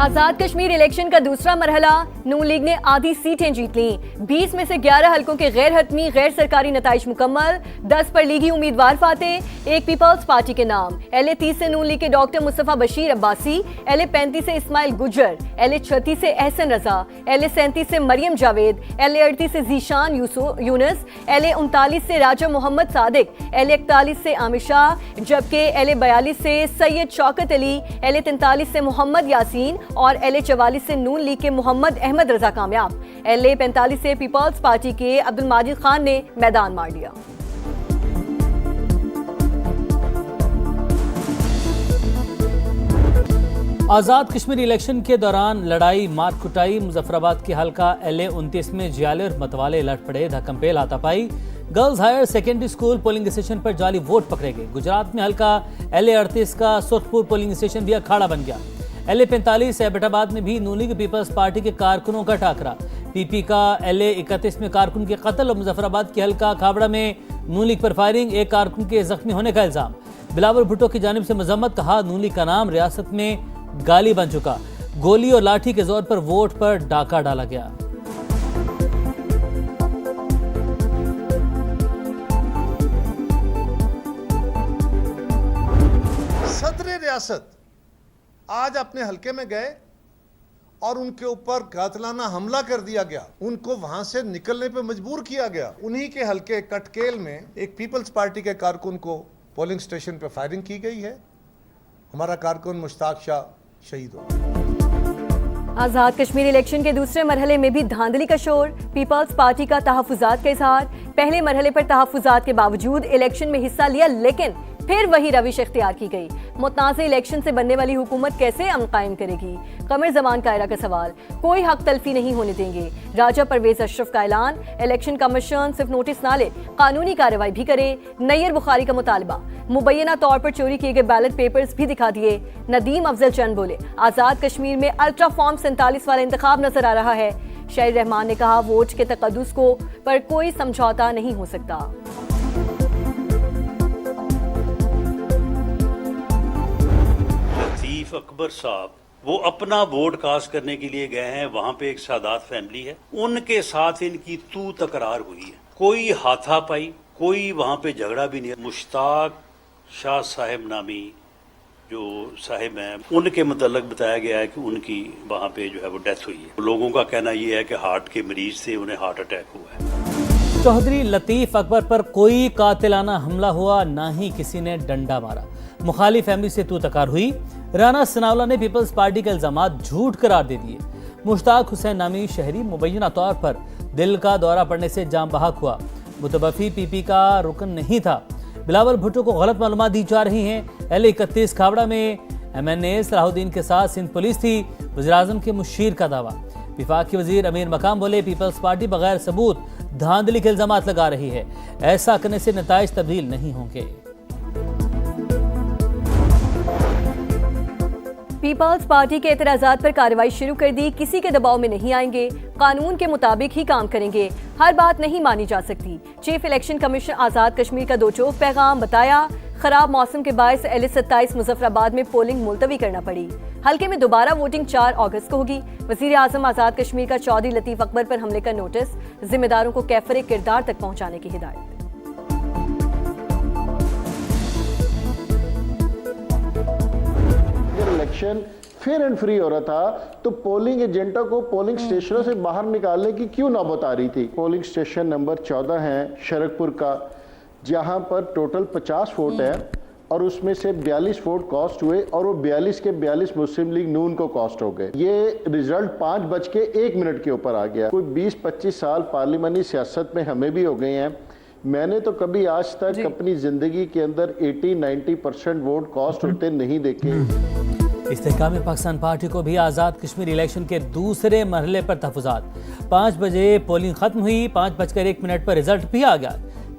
आजाद Kashmir election का दूसरा मरहला, नून league ने आधी सीटें जीत ली। 20 में से 11 हलकों के गैर हतमी गैर सरकारी नताइज मुकम्मल, 10 पर लीगी उम्मीदवार फाते, एक पीपल्स पार्टी के नाम। LA 30 से नून लीग के डॉक्टर मुस्तफा बशीर अब्बासी, LA 35 से इस्माइल गुजर, LA 36 से एहसन रजा, LA 37 से मरियम जावेद, LA 38 से जीशान यूनुस, LA 39 से राजा मोहम्मद सादिक, LA 41 से आमिर शाह, जबकि LA 42 से सैयद शौकत अली, LA 43 से मोहम्मद यासीन और LA 44 से नून लीग के मोहम्मद अहमद रजा कामयाब। LA 45 से पीपल्स पार्टी के अब्दुल माजिद खान ने मैदान मार लिया। आज़ाद कश्मीर इलेक्शन के दौरान लड़ाई मार कुटाई, मुजफ्फराबाद के हल्का LA 29 में जियाले और मतवाले लड़ पड़े, धक्कमपेल हाथापाई, girls higher secondary school polling station पर जाली वोट पकड़े गए। गुजरात में हल्का LA 38 का सुरखपुर पोलिंग स्टेशन भी अखाड़ा बन गया। LA 45 एबटाबाद में भी नून लीग पीपल्स पार्टी के कारकुनों का टाकरा। PP का LA 31 में कारकुन के कत्ल और मुजफ्फराबाद के हल्का खाबड़ा में नून लीग पर फायरिंग, एक कारकुन के जख्मी होने का इल्जाम। बिलावल भुट्टो की जानिब से मजम्मत, कहा नून लीग का नाम रियासत में गाली बन चुका, गोली और लाठी के जोर पर वोट पर डाका डाला गया। सदर रियासत आज अपने हलके में गए और उनके ऊपर कातिलाना हमला कर दिया गया, उनको वहां से निकलने पे मजबूर किया गया। उन्हीं के हलके कटकेल में एक पीपल्स पार्टी के कारकुन को पोलिंग स्टेशन पर फायरिंग की गई है। हमारा कारकुन मुश्ताक शाह शहीद हो। आजाद कश्मीर इलेक्शन के दूसरे मरहले में भी धांधली का शोर, पीपल्स पार्टी का तहफ्फुजात का इजहार। पहले मरहले पर तहफ्फुजात के बावजूद इलेक्शन में हिस्सा लिया, लेकिन फिर वही रविश इख्तियार की गई। मुतनाज़ इलेक्शन से बनने वाली हुकूमत कैसे अमन कायम करेगी? कमर जमान कायरा का सवाल, कोई हक तलफी नहीं होने देंगे। राजा परवेज अशरफ का ऐलान, इलेक्शन कमीशन सिर्फ नोटिस ना ले, कानूनी कार्रवाई भी करे। नैयर बुखारी का मुतालबा, मुबैना तौर पर चोरी किए गए बैलेट पेपर्स भी दिखा दिए। नदीम अफजल चंद बोले, आज़ाद कश्मीर में अल्ट्रा फॉर्म 47 वाला इंतखाब नजर आ रहा है। शाहिद रहमान ने कहा, वोट के तकद्दुस को पर कोई समझौता नहीं हो सकता। अकबर साहब वो अपना वोट कास्ट करने के लिए गए हैं, वहां पे एक सादात फैमिली है, उनके साथ इनकी तू तकरार हुई है, कोई हाथापाई, कोई वहां पे झगड़ा भी नहीं है। मुश्ताक शाह साहिब नामी जो साहिब हैं, उनके मतलब बताया गया है कि उनकी वहां पे जो है वो डेथ हुई है। लोगों का कहना यह है कि हार्ट के मरीज थे, उन्हें हार्ट अटैक हुआ है। चौधरी लतीफ अकबर पर कोई कातिलाना हमला हुआ, ना ही किसी ने डंडा मारा। मुखालिफ फैमिली से तू तकार हुई। राना सनाउल्लाह ने पीपल्स पार्टी के इल्जामात झूठ करार दे दिए। मुश्ताक हुसैन नामी शहरी मुबैना तौर पर दिल का दौरा पड़ने से जाम बहक हुआ, मुतबफी PP का रुकन नहीं था। बिलावल भुट्टो को गलत मालूमात दी जा रही हैं। LA 31 खाबड़ा में MNA सलाहुद्दीन के साथ सिंध पुलिस थी, वज़ीर-ए-आज़म के मुशीर का दावा। विफाकी वजीर अमीर मकाम बोले, पीपल्स पार्टी बगैर सबूत धांधली के इल्जामात लगा रही है, ऐसा करने से नताइज तब्दील नहीं होंगे। पीपल्स पार्टी के एतराज़ात पर कार्रवाई शुरू कर दी, किसी के दबाव में नहीं आएंगे, कानून के मुताबिक ही काम करेंगे, हर बात नहीं मानी जा सकती। Chief election commission Azad Kashmir का दो चौक पैगाम, बताया खराब मौसम के बायस LA 27 मुजफ्फराबाद में पोलिंग मुलतवी करना पड़ी। हल्के में दोबारा वोटिंग 4 अगस्त को होगी। वज़ीर-ए-आज़म आज़ाद कश्मीर का चौधरी लतीफ अकबर पर हमले का नोटिस, जिम्मेदारों को कैफरे किरदार तक पहुंचाने की हिदायत। इलेक्शन फेयर एंड फ्री हो रहा था तो पोलिंग एजेंटों को पोलिंग स्टेशनों से बाहर निकालने की क्यों नौबत आ रही थी? पोलिंग स्टेशन नंबर 14 है शरकपुर का, जहां पर टोटल 50 वोट है और उसमें से 42 वोट कॉस्ट हुए और वो 42 के 42 मुस्लिम लीग नून को कॉस्ट हो गए। ये रिजल्ट 5:01 के ऊपर आ गया। कोई 20-25 साल पार्लिमानी सियासत में हमें भी हो गए हैं। मैंने तो कभी आज तक अपनी जिंदगी के अंदर 80-90% वोट कॉस्ट होते नहीं देखे। इस्तेहकाम पाकिस्तान पार्टी को भी आज़ाद कश्मीर इलेक्शन के दूसरे मरहले पर तहफ़्फ़ुज़ात। 5 बजे पोलिंग खत्म हुई, 5:01 पर रिजल्ट भी आ गया।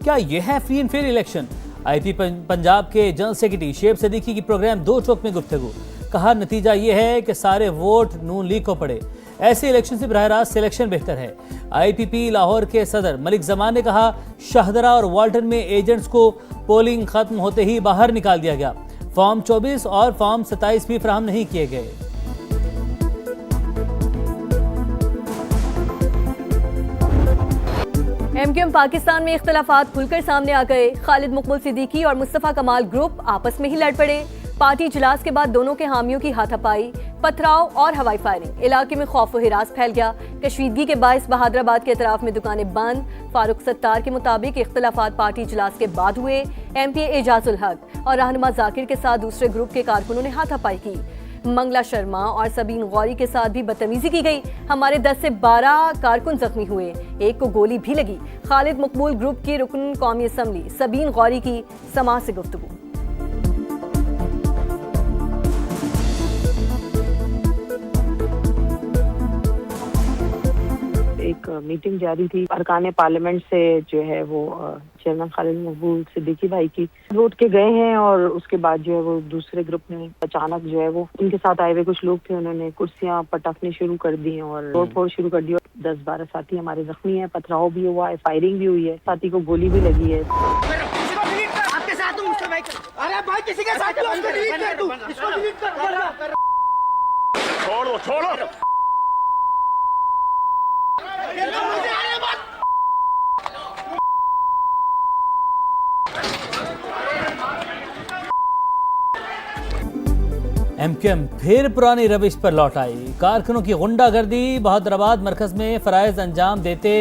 क्या यह है free and fair election? IP Punjab के जनरल सेक्रेटरी शेब सदीकी की प्रोग्राम दो चौक में गुफ्तगू, कहा नतीजा यह है कि सारे वोट नून लीग को पड़े, ऐसे इलेक्शन से बराह रास्त सिलेक्शन बेहतर है। IPP लाहौर के सदर मलिक जमान ने कहा, शाहदरा और वाल्टन में एजेंट्स को पोलिंग खत्म होते ही बाहर निकाल दिया गया, फॉर्म 24 और फॉर्म 27 भी फराहम नहीं किए गए। एमक्यूएम पाकिस्तान में इख्तिलाफात खुलकर सामने आ गए। खालिद मकबूल सिद्दीकी और मुस्तफा कमाल ग्रुप आपस में ही लड़ पड़े। पार्टी इजलास के बाद दोनों के हामियों की हाथापाई, पथराव और हवाई फायरिंग। इलाके में खौफ व हिरास फैल गया। कशीदगी के बायस बहादुराबाद के अतराफ में दुकानें बंद। फारूक सत्तार के मुताबिक इख्तिलाफात पार्टी इजलास के बाद हुए। एमपी एजाजुल हक और रहनुमा जाकिर के साथ दूसरे ग्रुप के कारकुनों ने हाथापाई की। मंगला शर्मा और सबीन गौरी के साथ भी बदतमीजी की गई। हमारे 10 से 12 कारकुन जख्मी हुए, एक को गोली भी लगी। खालिद मकबूल ग्रुप की रुकन कौमी असम्बली सबीन गौरी की समाज से गुफ्तगू। एक मीटिंग जारी थी अरकान पार्लियामेंट से, जो है वो चेयरमैन खालिद मकबूल सिद्दीकी भाई की वोट के गए हैं और उसके बाद जो है वो दूसरे ग्रुप ने अचानक जो है वो उनके साथ आए हुए कुछ लोग थे, उन्होंने कुर्सियां पटकनी शुरू कर दी और तोड़ फोड़ शुरू कर दी। 10-12 साथी हमारे जख्मी हैं, पथराव भी हुआ है, फायरिंग भी हुई है, साथी को गोली भी लगी है। आपके साथ हूं, उसको भाई अरे भाई किसी के साथ हो, उसको डिलीट कर दूं, इसको डिलीट कर, छोड़ो एमक्यूएम फिर पुरानी रविश पर लौट आई। कारकुनों की गुंडागर्दी। बहादुराबाद मरकज में फराइज अंजाम देते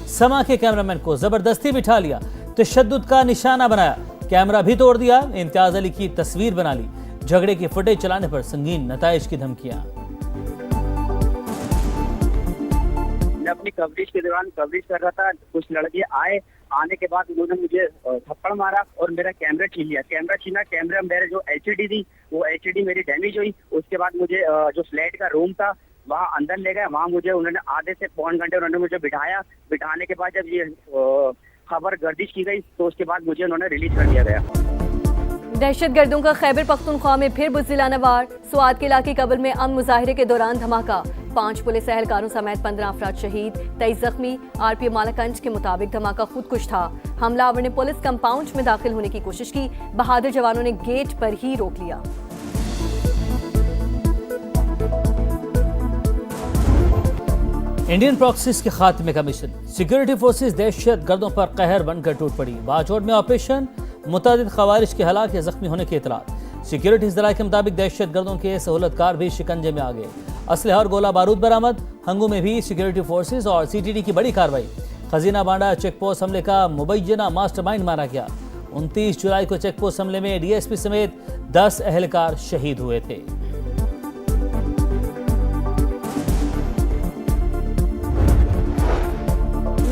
समा के कैमरामैन को जबरदस्ती बिठा लिया, तशद्दुद का निशाना बनाया, कैमरा भी तोड़ दिया, इम्तियाज अली की तस्वीर बना ली। झगड़े की फुटेज चलाने पर संगीन नताइज की धमकियां। मैं अपनी कवरेज के दौरान कवरेज कर रहा था, कुछ लड़के आने के बाद उन्होंने मुझे थप्पड़ मारा और मेरा कैमरा छीन लिया। कैमरा छीना, कैमरा मेरे जो एचडी थी वो एचडी मेरी डैमेज हुई। उसके बाद मुझे जो फ्लैट का रूम था वहाँ अंदर ले गए। वहाँ मुझे उन्होंने आधे से पौन घंटे उन्होंने मुझे बिठाया। बिठाने के बाद जब ये खबर गर्दिश की गई तो उसके बाद मुझे उन्होंने रिलीज कर दिया गया। दहशतगर्दों का खैबर पख्तूनख्वा में फिर बुज़दिलाना वार। स्वात के इलाके कबल में अमन मुजाहिरे के दौरान धमाका। 5 पुलिस एहलकारों समेत 15 अफराद शहीद, 23 जख्मी। आरपीएफ मालाकंज के मुताबिक धमाका खुदकुश था। हमलावर ने पुलिस कंपाउंड में दाखिल होने की कोशिश की। बहादुर जवानों ने गेट पर ही रोक लिया। इंडियन प्रॉक्सीज के खात्मे का मिशन। सिक्योरिटी फोर्सेज दहशत गर्दों पर कहर बनकर टूट पड़ी। बाजौड़ में ऑपरेशन, मुतादिद खवारिश के हलाक या जख्मी होने की इतलात। सिक्योरिटी जराये के मुताबिक दहशत गर्दों के सहूलतकार भी शिकंजे में आ गए। असलहा और गोला बारूद बरामद। हंगू में भी सिक्योरिटी फोर्सेज और सीटीडी की बड़ी कार्रवाई। खजीना बांडा चेकपोस्ट हमले का मुबैना मास्टरमाइंड माना गया। 29 जुलाई को चेकपोस्ट हमले में डीएसपी समेत 10 एहलकार शहीद हुए थे।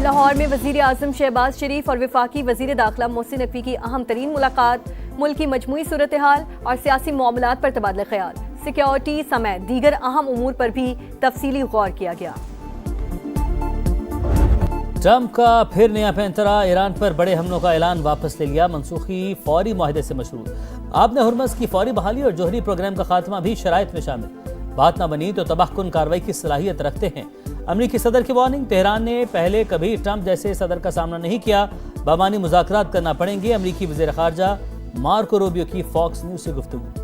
लाहौर में वजीर आजम शहबाज शरीफ और वफाकी वजीर दाखिला मोहसिन नकवी की अहम तरीन मुलाकात। मुल्क की मजमूई सूरत हाल और सियासी मामलात पर तबादला ख्याल। सिक्योरिटी समेत दीगर अहम उमूर पर भी तफसीली गौर किया गया। ट्रंप का फिर नया पैंतरा। ईरान पर बड़े हमलों का ऐलान वापस ले लिया। मनसूखी फौरी मुआहदे से मशरूत। आपने हुर्मस की फौरी बहाली और जोहरी प्रोग्राम का खात्मा भी शराइत में शामिल। बात ना बनी तो तबाहकुन कार्रवाई की सलाहियत रखते हैं। अमरीकी सदर की वार्निंग। तेहरान ने पहले कभी ट्रंप जैसे सदर का सामना नहीं किया। बामानी मुज़ाकरात करना पड़ेंगे। अमरीकी वज़ीर ख़ारजा मार्को रूबियो की फॉक्स न्यूज़ से गुफ्तगू।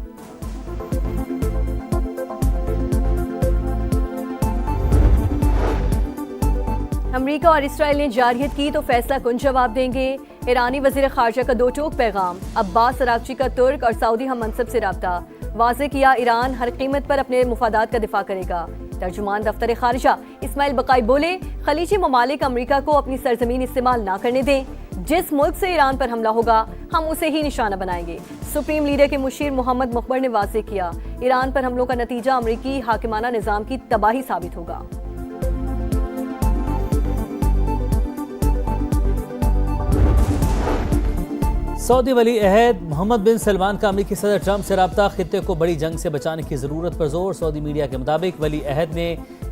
अमरीका और इसराइल ने जारहियत की तो फैसला कुन जवाब देंगे। ईरानी वज़ीर ख़ारजा का 2 टोक पैगाम। अब्बास अरागची का तुर्क और सऊदी हम मनसब से रब्ता। वाज़े किया ईरान हर कीमत पर अपने मुफादात का दिफा करेगा। तर्जुमान दफ्तर ख़ारिजा इस्माइल बकाई बोले, खलीजी ममालिक अमरीका को अपनी सरजमीन इस्तेमाल ना करने दें। जिस मुल्क से ईरान पर हमला होगा हम उसे ही निशाना बनाएंगे। सुप्रीम लीडर के मुशीर मोहम्मद मुखबर ने वाज़े किया, ईरान पर हमलों का नतीजा अमरीकी हाकिमाना निज़ाम की तबाही साबित होगा। सऊदी वली अहद मोहम्मद बिन सलमान का अमरीकी सदर ट्रंप से रब्ता। खित्ते को बड़ी जंग से बचाने की जरूरत पर जोर। सऊदी मीडिया के मुताबिक वली अहद ने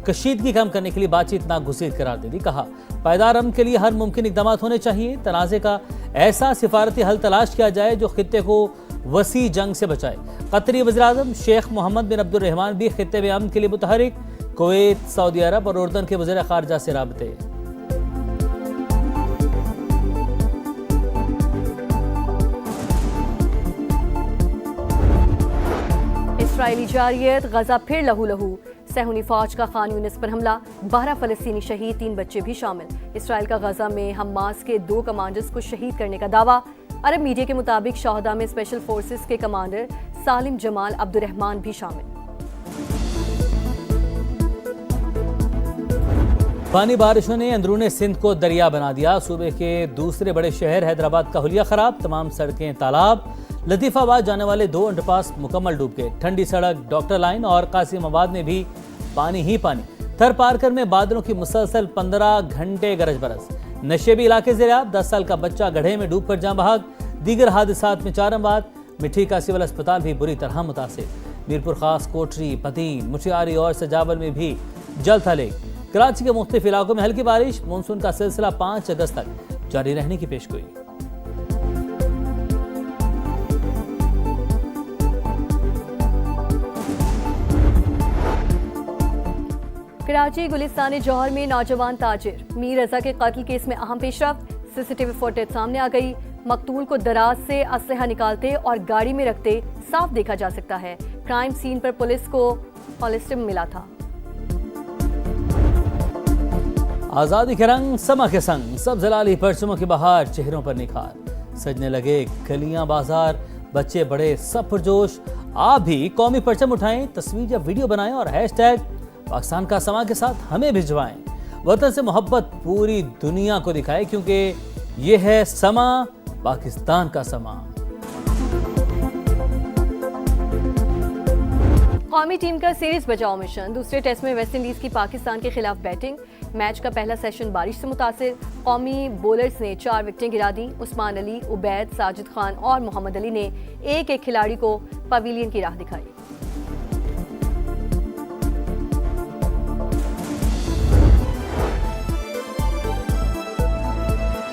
कशीदगी कम करने के लिए बातचीत नागुज़ीर करार दे दी। कहा, पायदार अमन के लिए हर मुमकिन इक़दाम होने चाहिए। तनाज़े का ऐसा सिफारती हल तलाश किया जाए जो खित्ते को वसी जंग से बचाए। कतरी वज़ीर-ए-आज़म शेख मोहम्मद बिन अब्दुर्रहमान भी खित्ते में अमन के लिए मुतहरिक। कुवैत, सऊदी अरब और उर्दन के वज़ीर ख़ारजा से राबते। इसराइली जारियत, गजा फिर लहू लहू। सहूनी फौज का खान यूनिस पर हमला, 12 फलस्तीनी शहीद, 3 बच्चे भी शामिल। इसराइल का गजा में हमास के 2 कमांडर्स को शहीद करने का दावा। अरब मीडिया के मुताबिक शहदा में स्पेशल फोर्सेस के कमांडर सालिम जमाल अब्दुर्रहमान भी शामिल। पानी बारिशों ने अंदरूने सिंध को दरिया बना दिया। सूबे के दूसरे बड़े शहर हैदराबाद का हुलिया खराब, तमाम सड़कें तालाब। लतीफाबाद जाने वाले 2 अंडरपास मुकम्मल डूब गए। ठंडी सड़क, डॉक्टर लाइन और कासिमाबाद में भी पानी ही पानी। थर पारकर में बादलों की मुसलसल 15 घंटे गरज बरस। नशेबी इलाके ज़ेरियाब, 10 साल का बच्चा गड्ढे में डूब कर जाँ बहक। दीगर हादसात में 4 अमवात। मिठी का सिविल अस्पताल भी बुरी तरह मुतासिर। मीरपुर खास, कोटरी, पतीन, मुठियारी और सजावल में भी जल थले। कराची के मुख्तलिफ इलाकों में हल्की बारिश। मानसून का सिलसिला 5 अगस्त तक जारी रहने की पेशगोई। कराची गुलिस्तान जौहर में नौजवान ताजिर मीर रजा के कत्ल केस में अहम पेशरफ्त। सीसीटीवी फुटेज सामने आ गई। मकतूल को दराज से असलहा निकालते और गाड़ी में रखते साफ देखा जा सकता है। क्राइम सीन पर पुलिस को पॉलिस्टिम मिला था। आजादी के रंग समा के संग, सब जलाली परचमों की बहार, चेहरों पर निखार। सजने लगे गलियां बाजार, बच्चे बड़े सब पुरजोश। आप भी कौमी परचम उठाएं, तस्वीर या वीडियो बनाएं और हैशटैग पाकिस्तान का समा के साथ हमें भिजवाएं। वतन से मोहब्बत पूरी दुनिया को दिखाएं, क्योंकि ये है समा, पाकिस्तान का समा। कौमी टीम का सीरीज बचाओ मिशन। दूसरे टेस्ट में वेस्टइंडीज की पाकिस्तान के खिलाफ बैटिंग। मैच का पहला सेशन बारिश से मुतासिर। कौमी बॉलर्स ने 4 विकेटें गिरा दी। उस्मान अली, उबैद, साजिद खान और मोहम्मद अली ने एक खिलाड़ी को पवेलियन की राह दिखाई।